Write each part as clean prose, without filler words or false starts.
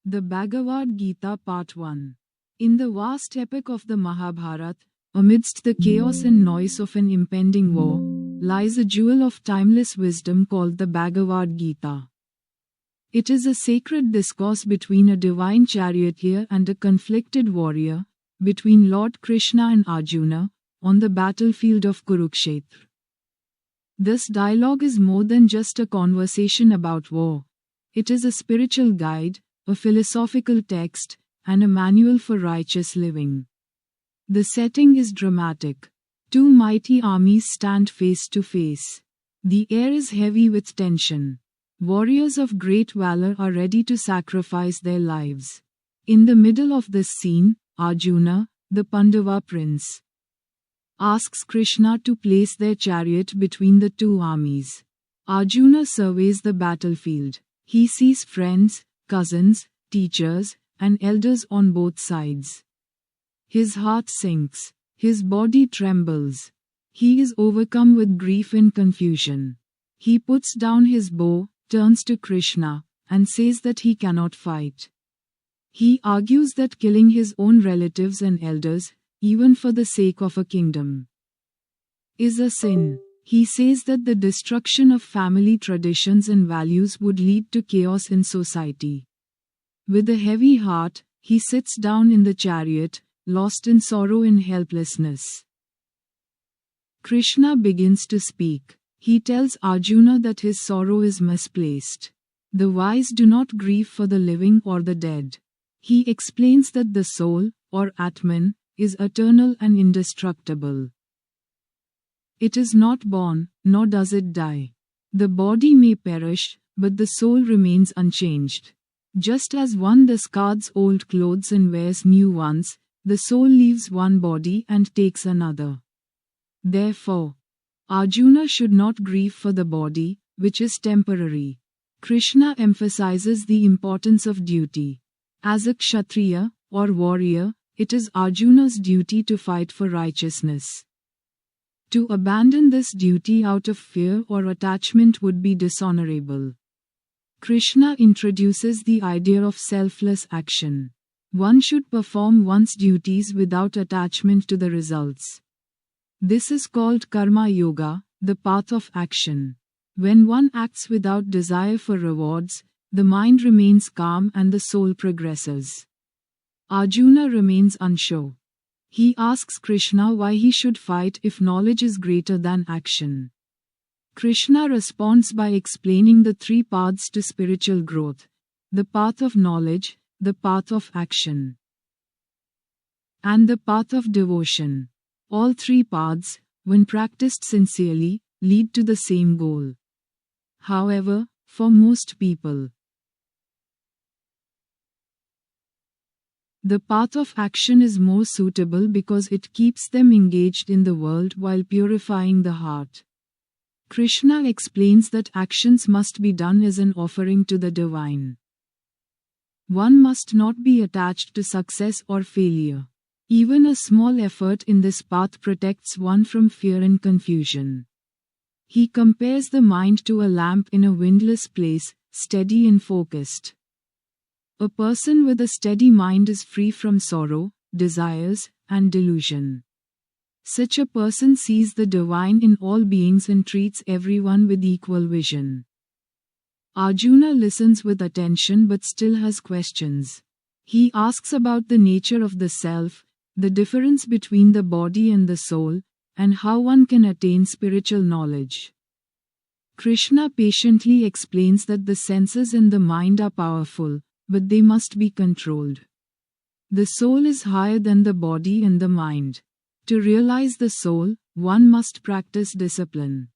The Bhagavad Gita Part 1. In the vast epic of the Mahabharata, amidst the chaos and noise of an impending war, lies a jewel of timeless wisdom called the Bhagavad Gita. It is a sacred discourse between a divine charioteer and a conflicted warrior, between Lord Krishna and Arjuna, on the battlefield of Kurukshetra. This dialogue is more than just a conversation about war. It is a spiritual guide, a philosophical text, and a manual for righteous living. The setting is dramatic. Two mighty armies stand face to face. The air is heavy with tension. Warriors of great valor are ready to sacrifice their lives. In the middle of this scene, Arjuna, the Pandava prince, asks Krishna to place their chariot between the two armies. Arjuna surveys the battlefield. He sees friends, cousins, teachers, and elders on both sides. His heart sinks. His body trembles. He is overcome with grief and confusion. He puts down his bow, turns to Krishna, and says that he cannot fight. He argues that killing his own relatives and elders, even for the sake of a kingdom, is a sin. He says that the destruction of family traditions and values would lead to chaos in society. With a heavy heart, he sits down in the chariot, lost in sorrow and helplessness. Krishna begins to speak. He tells Arjuna that his sorrow is misplaced. The wise do not grieve for the living or the dead. He explains that the soul, or Atman, is eternal and indestructible. It is not born, nor does it die. The body may perish, but the soul remains unchanged. Just as one discards old clothes and wears new ones, the soul leaves one body and takes another. Therefore, Arjuna should not grieve for the body, which is temporary. Krishna emphasizes the importance of duty. As a kshatriya, or warrior, it is Arjuna's duty to fight for righteousness. To abandon this duty out of fear or attachment would be dishonorable. Krishna introduces the idea of selfless action. One should perform one's duties without attachment to the results. This is called karma yoga, the path of action. When one acts without desire for rewards, the mind remains calm and the soul progresses. Arjuna remains unsure. He asks Krishna why he should fight if knowledge is greater than action. Krishna responds by explaining the three paths to spiritual growth: the path of knowledge, the path of action, and the path of devotion. All three paths, when practiced sincerely, lead to the same goal. However, for most people, the path of action is more suitable because it keeps them engaged in the world while purifying the heart. Krishna explains that actions must be done as an offering to the divine. One must not be attached to success or failure. Even a small effort in this path protects one from fear and confusion. He compares the mind to a lamp in a windless place, steady and focused. A person with a steady mind is free from sorrow, desires, and delusion. Such a person sees the divine in all beings and treats everyone with equal vision. Arjuna listens with attention but still has questions. He asks about the nature of the self, the difference between the body and the soul, and how one can attain spiritual knowledge. Krishna patiently explains that the senses and the mind are powerful, but they must be controlled. The soul is higher than the body and the mind. To realize the soul, one must practice discipline,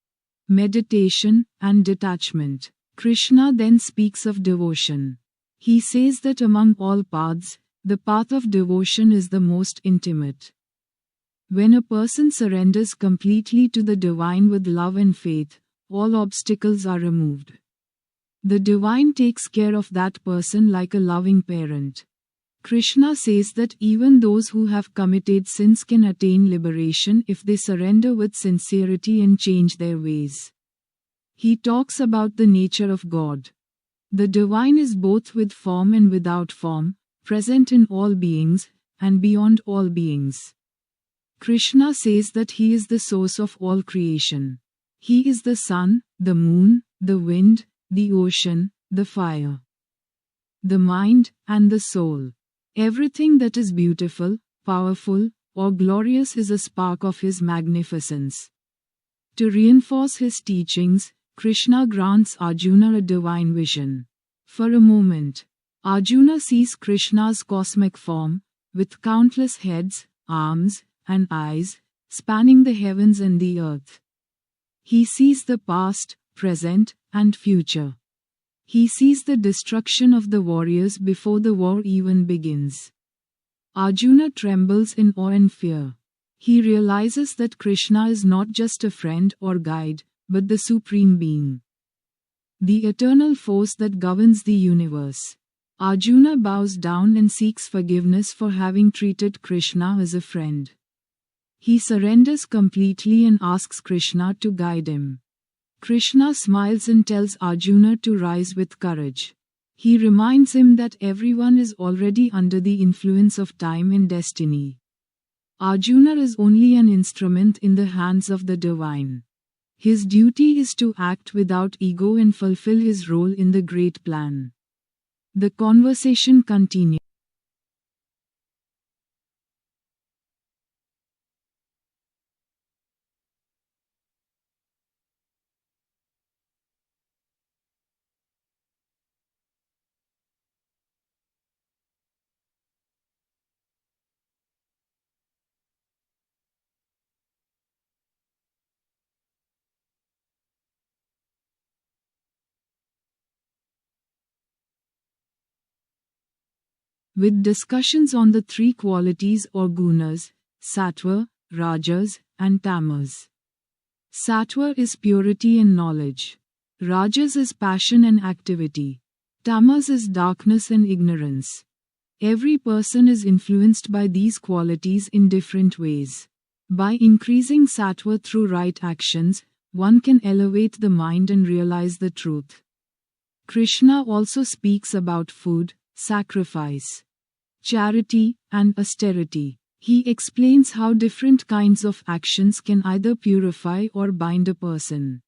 meditation, and detachment. Krishna then speaks of devotion. He says that among all paths, the path of devotion is the most intimate. When a person surrenders completely to the divine with love and faith, all obstacles are removed. The divine takes care of that person like a loving parent. Krishna says that even those who have committed sins can attain liberation if they surrender with sincerity and change their ways. He talks about the nature of God. The divine is both with form and without form, present in all beings, and beyond all beings. Krishna says that he is the source of all creation. He is the sun, the moon, the wind, the ocean, the fire, the mind, and the soul. Everything that is beautiful, powerful, or glorious is a spark of his magnificence. To reinforce his teachings, Krishna grants Arjuna a divine vision. For a moment, Arjuna sees Krishna's cosmic form, with countless heads, arms, and eyes, spanning the heavens and the earth. He sees the past, present, and future. He sees the destruction of the warriors before the war even begins. Arjuna trembles in awe and fear. He realizes that Krishna is not just a friend or guide, but the Supreme Being, the eternal force that governs the universe. Arjuna bows down and seeks forgiveness for having treated Krishna as a friend. He surrenders completely and asks Krishna to guide him. Krishna smiles and tells Arjuna to rise with courage. He reminds him that everyone is already under the influence of time and destiny. Arjuna is only an instrument in the hands of the divine. His duty is to act without ego and fulfill his role in the great plan. The conversation continues. With discussions on the three qualities or gunas, sattva, rajas, and tamas. Sattva is purity and knowledge. Rajas is passion and activity. Tamas is darkness and ignorance. Every person is influenced by these qualities in different ways. By increasing sattva through right actions, one can elevate the mind and realize the truth. Krishna also speaks about food, sacrifice, charity, and austerity. He explains how different kinds of actions can either purify or bind a person.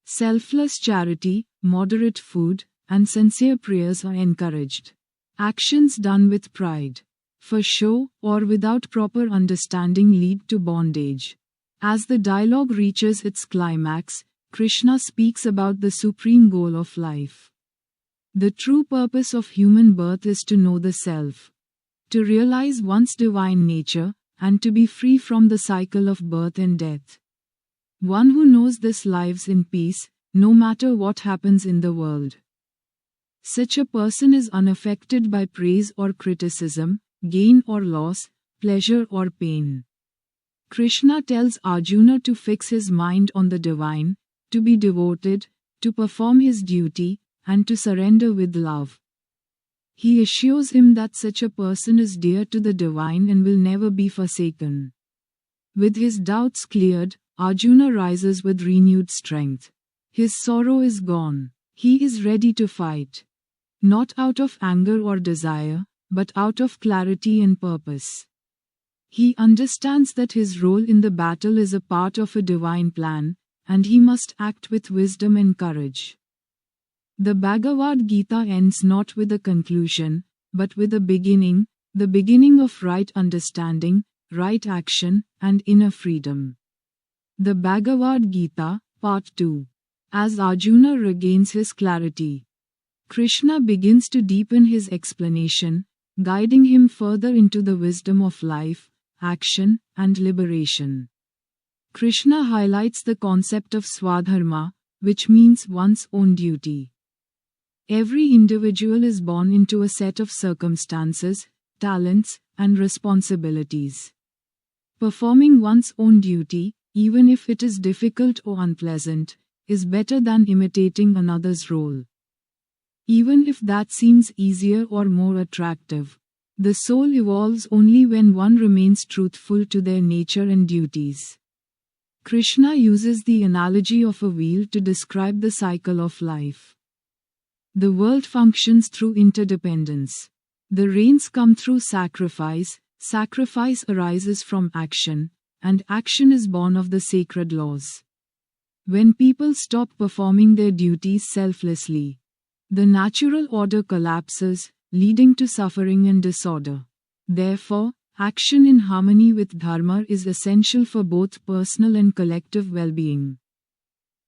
Selfless charity, moderate food, and sincere prayers are encouraged. Actions done with pride, for show, or without proper understanding lead to bondage. As the dialogue reaches its climax, Krishna speaks about the supreme goal of life. The true purpose of human birth is to know the self, to realize one's divine nature, and to be free from the cycle of birth and death. One who knows this lives in peace, no matter what happens in the world. Such a person is unaffected by praise or criticism, gain or loss, pleasure or pain. Krishna tells Arjuna to fix his mind on the divine, to be devoted, to perform his duty, and to surrender with love. He assures him that such a person is dear to the divine and will never be forsaken. With his doubts cleared, Arjuna rises with renewed strength. His sorrow is gone. He is ready to fight. Not out of anger or desire, but out of clarity and purpose. He understands that his role in the battle is a part of a divine plan, and he must act with wisdom and courage. The Bhagavad Gita ends not with a conclusion, but with a beginning, the beginning of right understanding, right action, and inner freedom. The Bhagavad Gita, Part 2. As Arjuna regains his clarity, Krishna begins to deepen his explanation, guiding him further into the wisdom of life, action, and liberation. Krishna highlights the concept of swadharma, which means one's own duty. Every individual is born into a set of circumstances, talents, and responsibilities. Performing one's own duty, even if it is difficult or unpleasant, is better than imitating another's role. Even if that seems easier or more attractive, the soul evolves only when one remains truthful to their nature and duties. Krishna uses the analogy of a wheel to describe the cycle of life. The world functions through interdependence. The rains come through sacrifice, sacrifice arises from action, and action is born of the sacred laws. When people stop performing their duties selflessly, the natural order collapses, leading to suffering and disorder. Therefore, action in harmony with dharma is essential for both personal and collective well-being.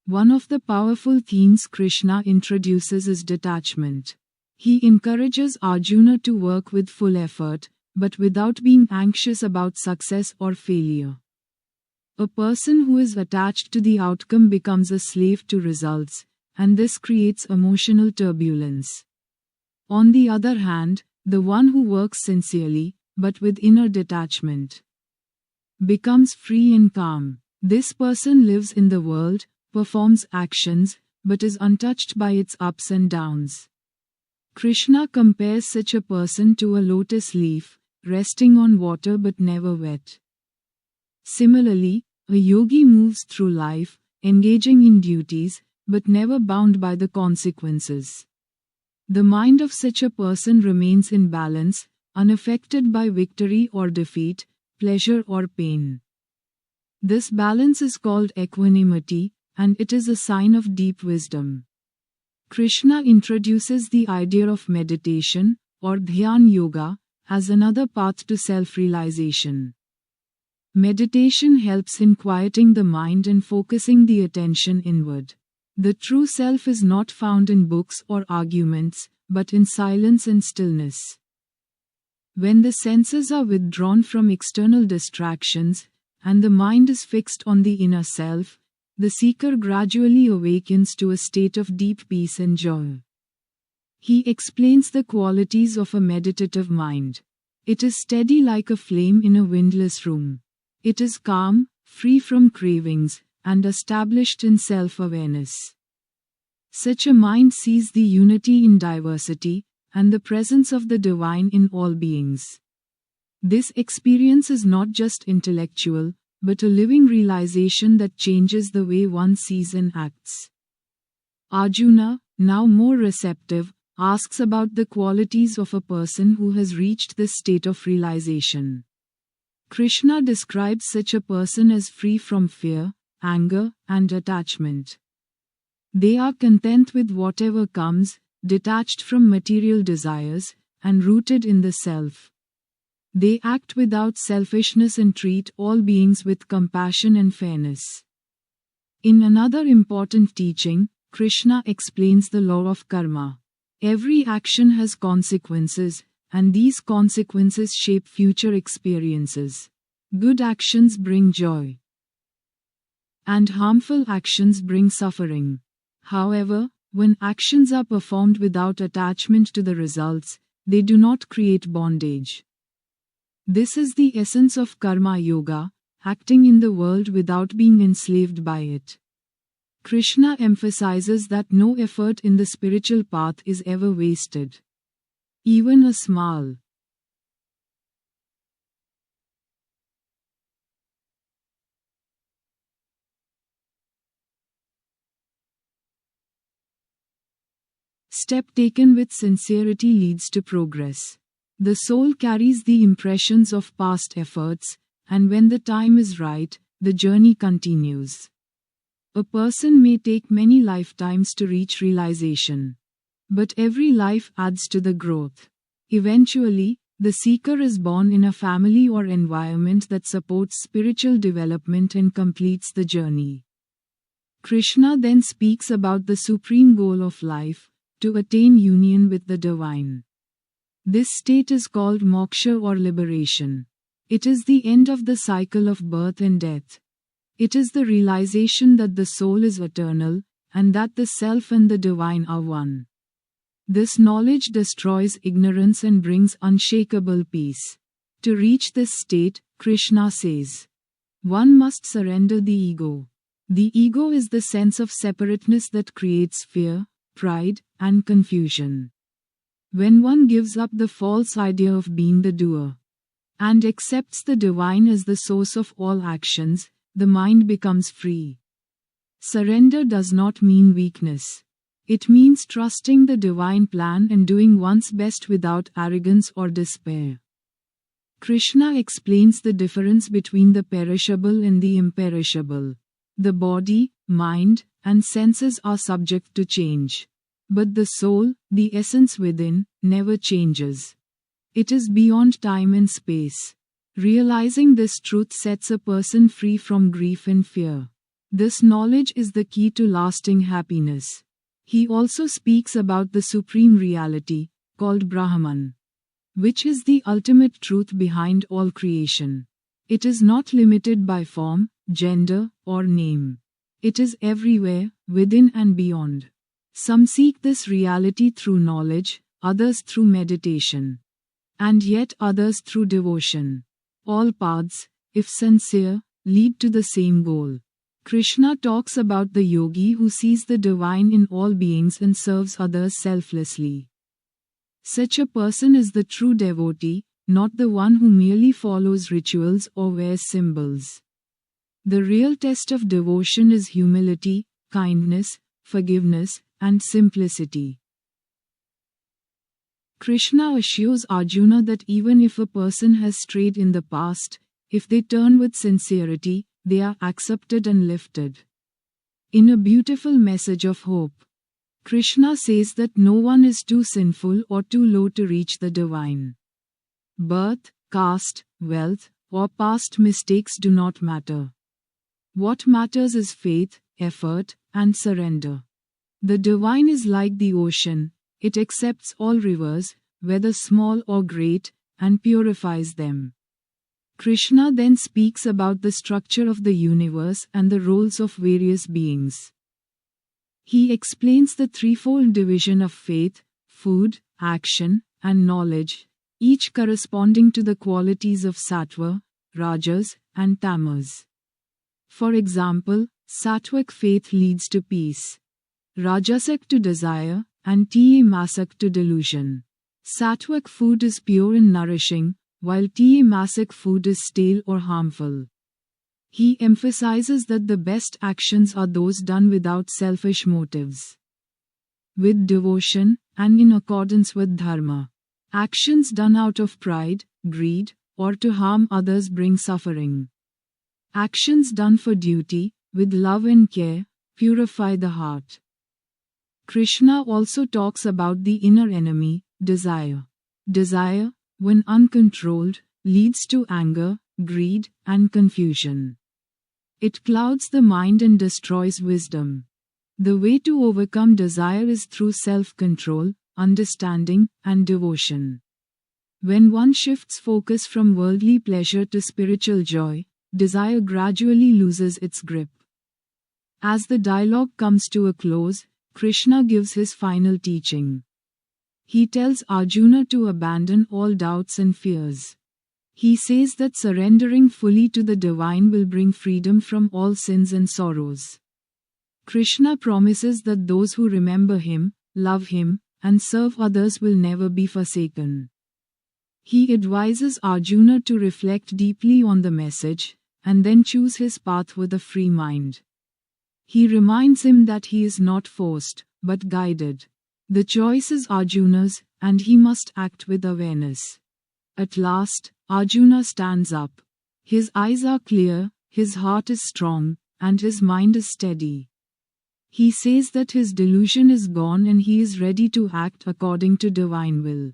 One of the powerful themes Krishna introduces is detachment. He encourages Arjuna to work with full effort, but without being anxious about success or failure. A person who is attached to the outcome becomes a slave to results, and this creates emotional turbulence. On the other hand, the one who works sincerely, but with inner detachment, becomes free and calm. This person lives in the world, performs actions, but is untouched by its ups and downs. Krishna compares such a person to a lotus leaf, resting on water but never wet. Similarly, a yogi moves through life, engaging in duties, but never bound by the consequences. The mind of such a person remains in balance, unaffected by victory or defeat, pleasure or pain. This balance is called equanimity, and it is a sign of deep wisdom. Krishna introduces the idea of meditation, or dhyan yoga, as another path to self-realization. Meditation helps in quieting the mind and focusing the attention inward. The true self is not found in books or arguments, but in silence and stillness. When the senses are withdrawn from external distractions, and the mind is fixed on the inner self, the seeker gradually awakens to a state of deep peace and joy. He explains the qualities of a meditative mind. It is steady like a flame in a windless room. It is calm, free from cravings, and established in self-awareness. Such a mind sees the unity in diversity, and the presence of the divine in all beings. This experience is not just intellectual, but a living realization that changes the way one sees and acts. Arjuna, now more receptive, asks about the qualities of a person who has reached this state of realization. Krishna describes such a person as free from fear, anger, and attachment. They are content with whatever comes, detached from material desires, and rooted in the self. They act without selfishness and treat all beings with compassion and fairness. In another important teaching, Krishna explains the law of karma. Every action has consequences, and these consequences shape future experiences. Good actions bring joy, and harmful actions bring suffering. However, when actions are performed without attachment to the results, they do not create bondage. This is the essence of karma yoga, acting in the world without being enslaved by it. Krishna emphasizes that no effort in the spiritual path is ever wasted. Even a small step taken with sincerity leads to progress. The soul carries the impressions of past efforts, and when the time is right, the journey continues. A person may take many lifetimes to reach realization, but every life adds to the growth. Eventually, the seeker is born in a family or environment that supports spiritual development and completes the journey. Krishna then speaks about the supreme goal of life, to attain union with the divine. This state is called moksha or liberation. It is the end of the cycle of birth and death. It is the realization that the soul is eternal, and that the self and the divine are one. This knowledge destroys ignorance and brings unshakable peace. To reach this state, Krishna says, one must surrender the ego. The ego is the sense of separateness that creates fear, pride, and confusion. When one gives up the false idea of being the doer, and accepts the divine as the source of all actions, the mind becomes free. Surrender does not mean weakness. It means trusting the divine plan and doing one's best without arrogance or despair. Krishna explains the difference between the perishable and the imperishable. The body, mind, and senses are subject to change. But the soul, the essence within, never changes. It is beyond time and space. Realizing this truth sets a person free from grief and fear. This knowledge is the key to lasting happiness. He also speaks about the supreme reality, called Brahman, which is the ultimate truth behind all creation. It is not limited by form, gender, or name. It is everywhere, within and beyond. Some seek this reality through knowledge, others through meditation, and yet others through devotion. All paths, if sincere, lead to the same goal. Krishna talks about the yogi who sees the divine in all beings and serves others selflessly. Such a person is the true devotee, not the one who merely follows rituals or wears symbols. The real test of devotion is humility, kindness, forgiveness, and simplicity. Krishna assures Arjuna that even if a person has strayed in the past, if they turn with sincerity, they are accepted and lifted. In a beautiful message of hope, Krishna says that no one is too sinful or too low to reach the divine. Birth, caste, wealth, or past mistakes do not matter. What matters is faith, effort, and surrender. The divine is like the ocean. It accepts all rivers, whether small or great, and purifies them. Krishna then speaks about the structure of the universe and the roles of various beings. He explains the threefold division of faith, food, action, and knowledge, each corresponding to the qualities of sattva, rajas, and tamas. For example, sattvic faith leads to peace, rajasic to desire, and tamasic to delusion. Sattvic food is pure and nourishing, while tamasic food is stale or harmful. He emphasizes that the best actions are those done without selfish motives, with devotion, and in accordance with dharma. Actions done out of pride, greed, or to harm others bring suffering. Actions done for duty, with love and care, purify the heart. Krishna also talks about the inner enemy, desire. Desire, when uncontrolled, leads to anger, greed, and confusion. It clouds the mind and destroys wisdom. The way to overcome desire is through self-control, understanding, and devotion. When one shifts focus from worldly pleasure to spiritual joy, desire gradually loses its grip. As the dialogue comes to a close, Krishna gives his final teaching. He tells Arjuna to abandon all doubts and fears. He says that surrendering fully to the divine will bring freedom from all sins and sorrows. Krishna promises that those who remember him, love him, and serve others will never be forsaken. He advises Arjuna to reflect deeply on the message, and then choose his path with a free mind. He reminds him that he is not forced, but guided. The choice is Arjuna's, and he must act with awareness. At last, Arjuna stands up. His eyes are clear, his heart is strong, and his mind is steady. He says that his delusion is gone and he is ready to act according to divine will.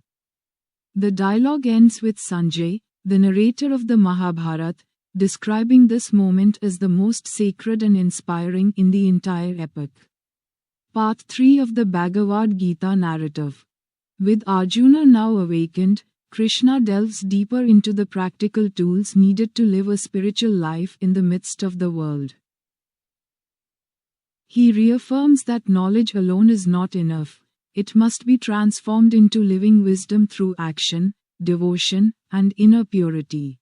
The dialogue ends with Sanjay, the narrator of the Mahabharata, describing this moment as the most sacred and inspiring in the entire epic. Part 3 of the Bhagavad Gita narrative. With Arjuna now awakened, Krishna delves deeper into the practical tools needed to live a spiritual life in the midst of the world. He reaffirms that knowledge alone is not enough. It must be transformed into living wisdom through action, devotion, and inner purity.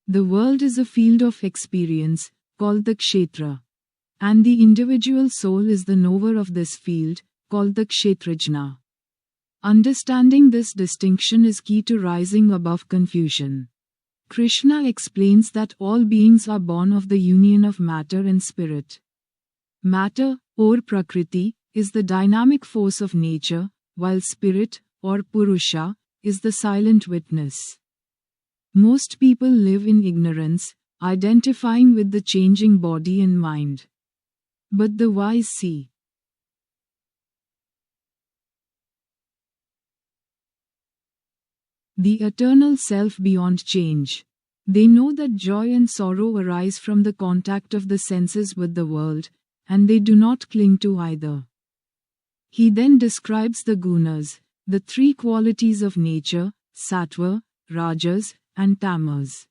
The world is a field of experience, called the Kshetra. And the individual soul is the knower of this field, called the Kshetrajna. Understanding this distinction is key to rising above confusion. Krishna explains that all beings are born of the union of matter and spirit. Matter, or Prakriti, is the dynamic force of nature, while spirit, or Purusha, is the silent witness. Most people live in ignorance, identifying with the changing body and mind. But the wise see the eternal self beyond change. They know that joy and sorrow arise from the contact of the senses with the world, and they do not cling to either. He then describes the gunas, the three qualities of nature, sattva, rajas, and tamas.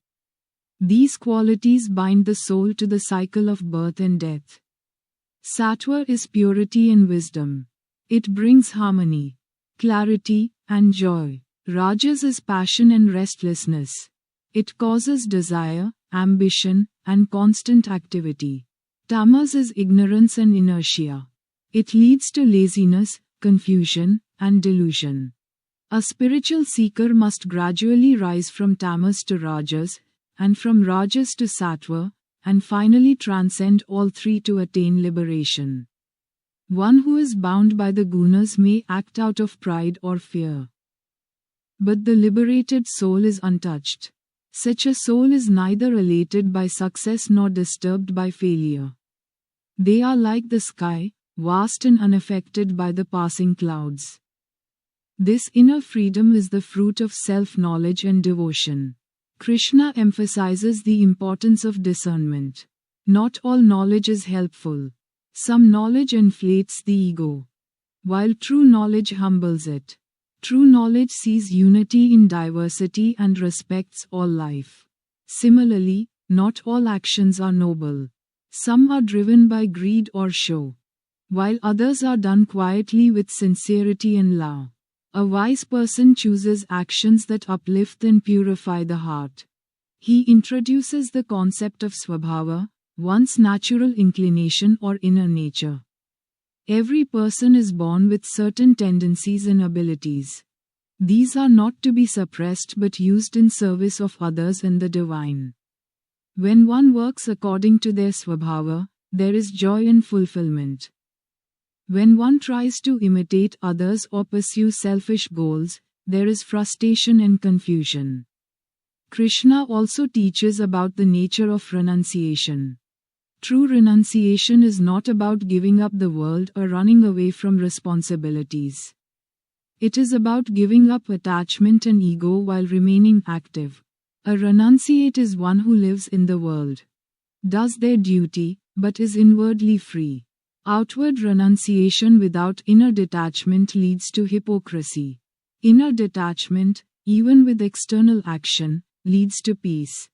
These qualities bind the soul to the cycle of birth and death. Sattva is purity and wisdom. It brings harmony, clarity, and joy. Rajas is passion and restlessness. It causes desire, ambition, and constant activity. Tamas is ignorance and inertia. It leads to laziness, confusion, and delusion. A spiritual seeker must gradually rise from tamas to rajas, and from rajas to sattva, and finally transcend all three to attain liberation. One who is bound by the gunas may act out of pride or fear. But the liberated soul is untouched. Such a soul is neither elated by success nor disturbed by failure. They are like the sky, vast and unaffected by the passing clouds. This inner freedom is the fruit of self-knowledge and devotion. Krishna emphasizes the importance of discernment. Not all knowledge is helpful. Some knowledge inflates the ego, while true knowledge humbles it. True knowledge sees unity in diversity and respects all life. Similarly, not all actions are noble. Some are driven by greed or show, while others are done quietly with sincerity and love. A wise person chooses actions that uplift and purify the heart. He introduces the concept of svabhava, one's natural inclination or inner nature. Every person is born with certain tendencies and abilities. These are not to be suppressed but used in service of others and the divine. When one works according to their svabhava, there is joy and fulfillment. When one tries to imitate others or pursue selfish goals, there is frustration and confusion. Krishna also teaches about the nature of renunciation. True renunciation is not about giving up the world or running away from responsibilities. It is about giving up attachment and ego while remaining active. A renunciate is one who lives in the world, does their duty, but is inwardly free. Outward renunciation without inner detachment leads to hypocrisy. Inner detachment, even with external action, leads to peace.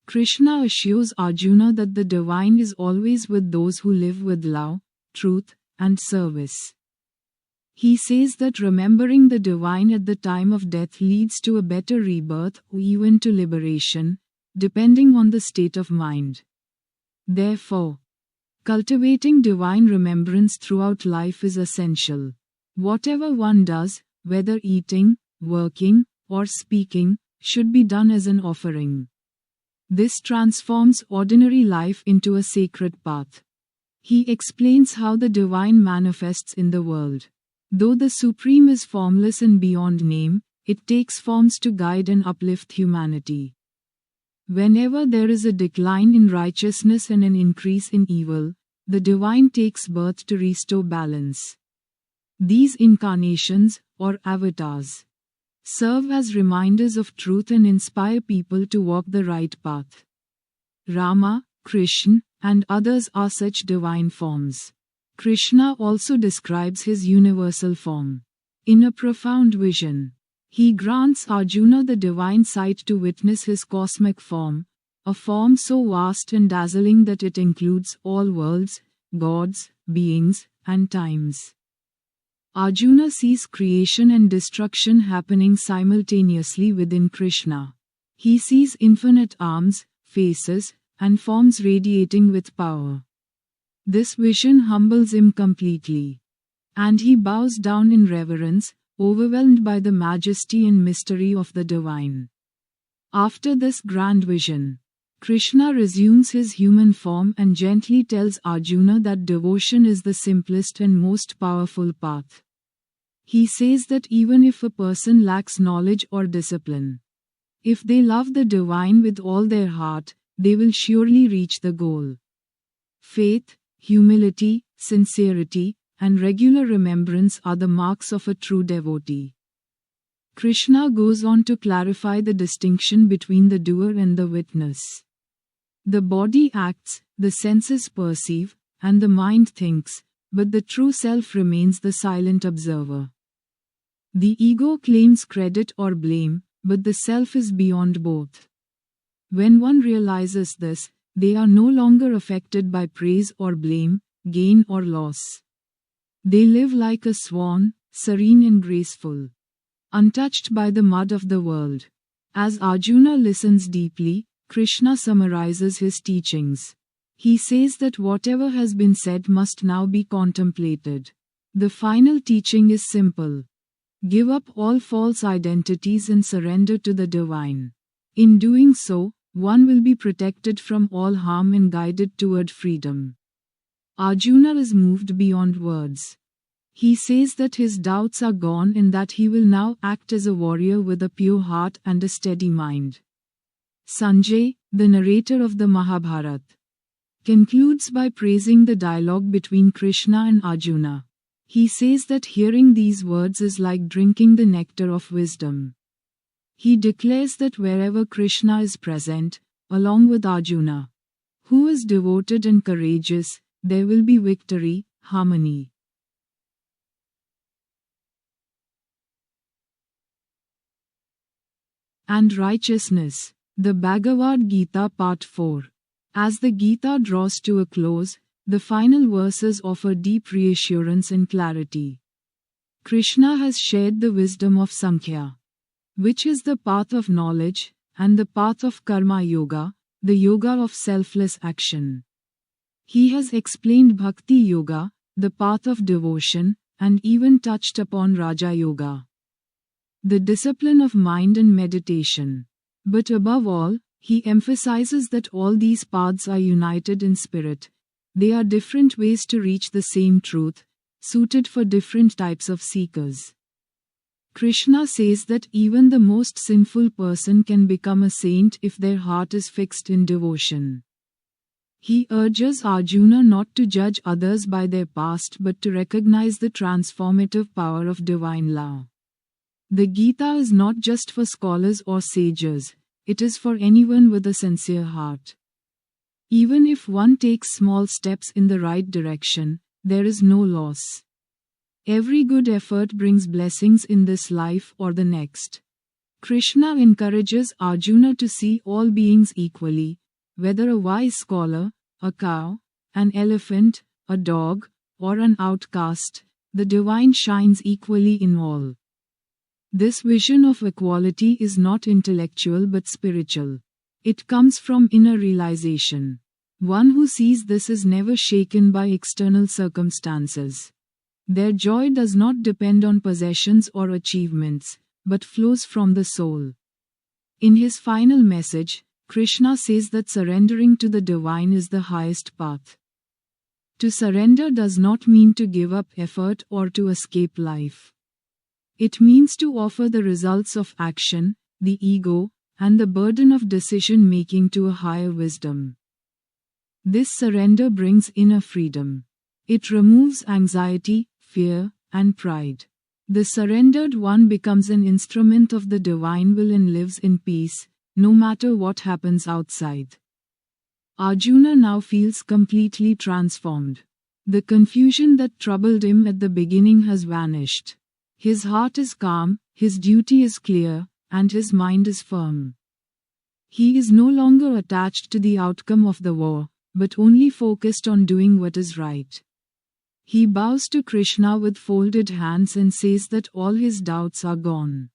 Krishna assures Arjuna that the divine is always with those who live with love, truth, and service. He says that remembering the divine at the time of death leads to a better rebirth or even to liberation, depending on the state of mind. Therefore, cultivating divine remembrance throughout life is essential. Whatever one does, whether eating, working, or speaking, should be done as an offering. This transforms ordinary life into a sacred path. He explains how the divine manifests in the world. Though the Supreme is formless and beyond name, it takes forms to guide and uplift humanity. Whenever there is a decline in righteousness and an increase in evil, the divine takes birth to restore balance. These incarnations, or avatars, serve as reminders of truth and inspire people to walk the right path. Rama, Krishna, and others are such divine forms. Krishna also describes his universal form. In a profound vision, he grants Arjuna the divine sight to witness his cosmic form, a form so vast and dazzling that it includes all worlds, gods, beings, and times. Arjuna sees creation and destruction happening simultaneously within Krishna. He sees infinite arms, faces, and forms radiating with power. This vision humbles him completely, and he bows down in reverence, overwhelmed by the majesty and mystery of the divine. After this grand vision, Krishna resumes his human form and gently tells Arjuna that devotion is the simplest and most powerful path. He says that even if a person lacks knowledge or discipline, if they love the divine with all their heart, they will surely reach the goal. Faith, humility, sincerity, and regular remembrance are the marks of a true devotee. Krishna goes on to clarify the distinction between the doer and the witness. The body acts, the senses perceive, and the mind thinks, but the true self remains the silent observer. The ego claims credit or blame, but the self is beyond both. When one realizes this, they are no longer affected by praise or blame, gain or loss. They live like a swan, serene and graceful, untouched by the mud of the world. As Arjuna listens deeply, Krishna summarizes his teachings. He says that whatever has been said must now be contemplated. The final teaching is simple. Give up all false identities and surrender to the divine. In doing so, one will be protected from all harm and guided toward freedom. Arjuna is moved beyond words. He says that his doubts are gone and that he will now act as a warrior with a pure heart and a steady mind. Sanjay, the narrator of the Mahabharata, concludes by praising the dialogue between Krishna and Arjuna. He says that hearing these words is like drinking the nectar of wisdom. He declares that wherever Krishna is present, along with Arjuna, who is devoted and courageous, there will be victory, harmony, and righteousness. The Bhagavad Gita Part 4. As the Gita draws to a close, the final verses offer deep reassurance and clarity. Krishna has shared the wisdom of Sankhya, which is the path of knowledge, and the path of Karma Yoga, the yoga of selfless action. He has explained Bhakti Yoga, the path of devotion, and even touched upon Raja Yoga, the discipline of mind and meditation. But above all, he emphasizes that all these paths are united in spirit. They are different ways to reach the same truth, suited for different types of seekers. Krishna says that even the most sinful person can become a saint if their heart is fixed in devotion. He urges Arjuna not to judge others by their past but to recognize the transformative power of divine love. The Gita is not just for scholars or sages, it is for anyone with a sincere heart. Even if one takes small steps in the right direction, there is no loss. Every good effort brings blessings in this life or the next. Krishna encourages Arjuna to see all beings equally, whether a wise scholar, a cow, an elephant, a dog, or an outcast, the divine shines equally in all. This vision of equality is not intellectual but spiritual. It comes from inner realization. One who sees this is never shaken by external circumstances. Their joy does not depend on possessions or achievements, but flows from the soul. In his final message, Krishna says that surrendering to the divine is the highest path. To surrender does not mean to give up effort or to escape life. It means to offer the results of action, the ego, and the burden of decision-making to a higher wisdom. This surrender brings inner freedom. It removes anxiety, fear, and pride. The surrendered one becomes an instrument of the divine will and lives in peace, no matter what happens outside. Arjuna now feels completely transformed. The confusion that troubled him at the beginning has vanished. His heart is calm, his duty is clear, and his mind is firm. He is no longer attached to the outcome of the war, but only focused on doing what is right. He bows to Krishna with folded hands and says that all his doubts are gone,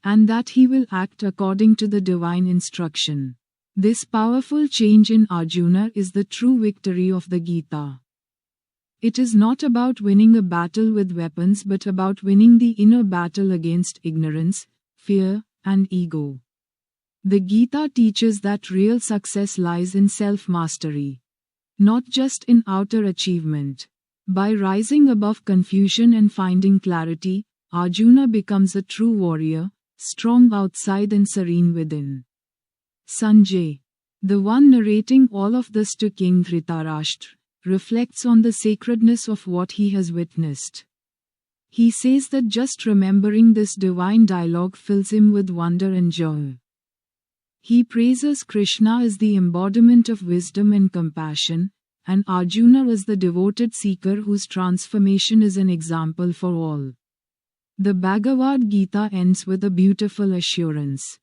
and that he will act according to the divine instruction. This powerful change in Arjuna is the true victory of the Gita. It is not about winning a battle with weapons but about winning the inner battle against ignorance, fear, and ego. The Gita teaches that real success lies in self-mastery, not just in outer achievement. By rising above confusion and finding clarity, Arjuna becomes a true warrior, strong outside and serene within. Sanjay, the one narrating all of this to King Dhritarashtra, reflects on the sacredness of what he has witnessed. He says that just remembering this divine dialogue fills him with wonder and joy. He praises Krishna as the embodiment of wisdom and compassion, and Arjuna as the devoted seeker whose transformation is an example for all. The Bhagavad Gita ends with a beautiful assurance.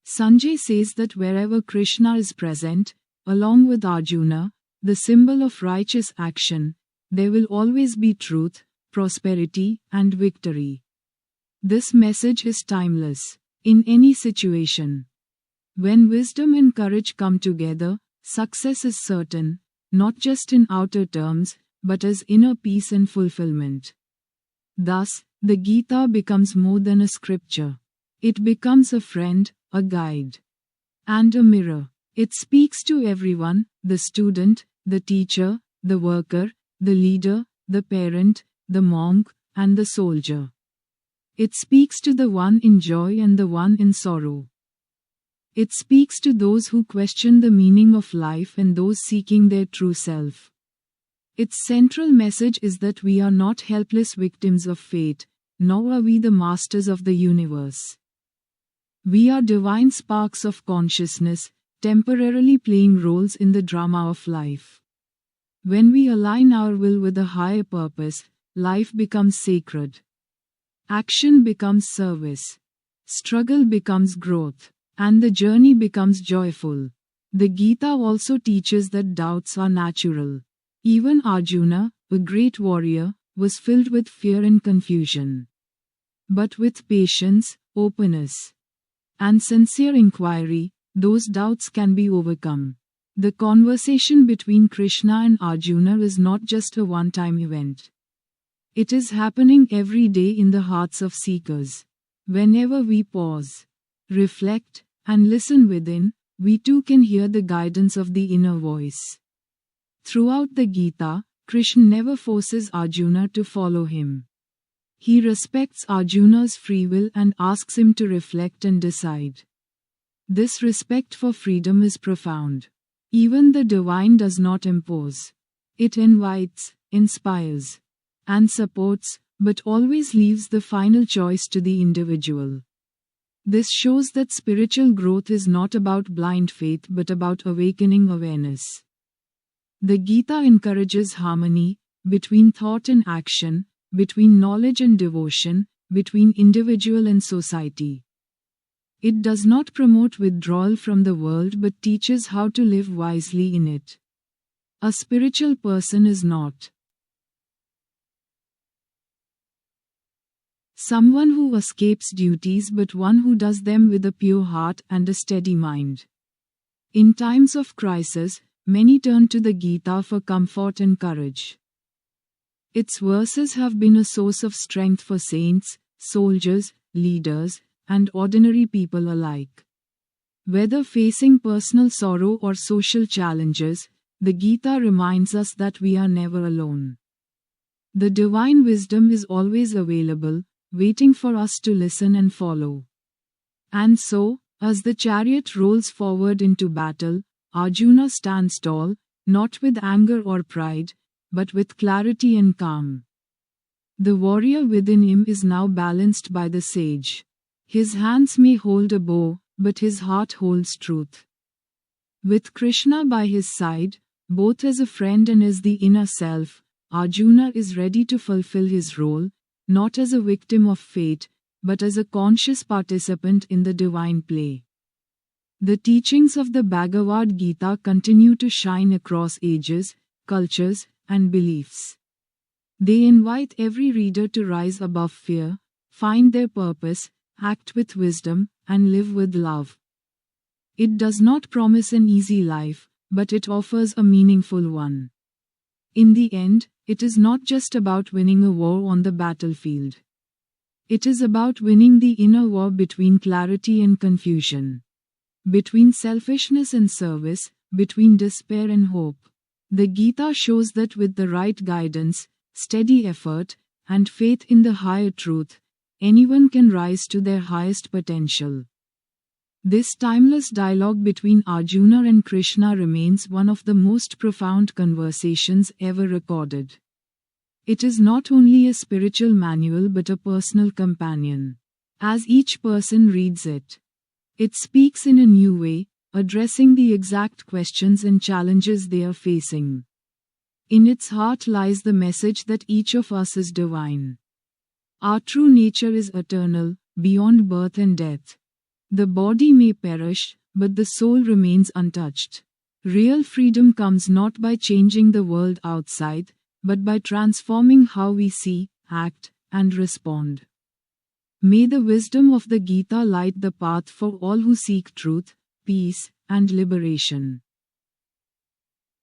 Sanjay says that wherever Krishna is present, along with Arjuna, the symbol of righteous action, there will always be truth, prosperity, and victory. This message is timeless, in any situation. When wisdom and courage come together, success is certain, not just in outer terms, but as inner peace and fulfillment. Thus, the Gita becomes more than a scripture. It becomes a friend, a guide, and a mirror. It speaks to everyone, the student, the teacher, the worker, the leader, the parent, the monk, and the soldier. It speaks to the one in joy and the one in sorrow. It speaks to those who question the meaning of life and those seeking their true self. Its central message is that we are not helpless victims of fate, nor are we the masters of the universe. We are divine sparks of consciousness, temporarily playing roles in the drama of life. When we align our will with a higher purpose, life becomes sacred. Action becomes service. Struggle becomes growth. And the journey becomes joyful. The Gita also teaches that doubts are natural. Even Arjuna, a great warrior, was filled with fear and confusion. But with patience, openness, and sincere inquiry, those doubts can be overcome. The conversation between Krishna and Arjuna is not just a one-time event. It is happening every day in the hearts of seekers. Whenever we pause, reflect, and listen within, we too can hear the guidance of the inner voice. Throughout the Gita, Krishna never forces Arjuna to follow him. He respects Arjuna's free will and asks him to reflect and decide. This respect for freedom is profound. Even the divine does not impose. It invites, inspires, and supports, but always leaves the final choice to the individual. This shows that spiritual growth is not about blind faith but about awakening awareness. The Gita encourages harmony between thought and action, between knowledge and devotion, between individual and society. It does not promote withdrawal from the world but teaches how to live wisely in it. A spiritual person is not someone who escapes duties but one who does them with a pure heart and a steady mind. In times of crisis, many turn to the Gita for comfort and courage. Its verses have been a source of strength for saints, soldiers, leaders, and ordinary people alike. Whether facing personal sorrow or social challenges, the Gita reminds us that we are never alone. The divine wisdom is always available, waiting for us to listen and follow. And so, as the chariot rolls forward into battle, Arjuna stands tall, not with anger or pride, but with clarity and calm. The warrior within him is now balanced by the sage. His hands may hold a bow, but his heart holds truth. With Krishna by his side, both as a friend and as the inner self, Arjuna is ready to fulfill his role, not as a victim of fate, but as a conscious participant in the divine play. The teachings of the Bhagavad Gita continue to shine across ages, cultures, and beliefs. They invite every reader to rise above fear, find their purpose, act with wisdom, and live with love. It does not promise an easy life, but it offers a meaningful one. In the end, it is not just about winning a war on the battlefield. It is about winning the inner war between clarity and confusion. between selfishness and service, between despair and hope. The Gita shows that with the right guidance, steady effort, and faith in the higher truth, anyone can rise to their highest potential. This timeless dialogue between Arjuna and Krishna remains one of the most profound conversations ever recorded. It is not only a spiritual manual but a personal companion. As each person reads it, it speaks in a new way, addressing the exact questions and challenges they are facing. In its heart lies the message that each of us is divine. Our true nature is eternal, beyond birth and death. The body may perish, but the soul remains untouched. Real freedom comes not by changing the world outside, but by transforming how we see, act, and respond. May the wisdom of the Gita light the path for all who seek truth, peace, and liberation.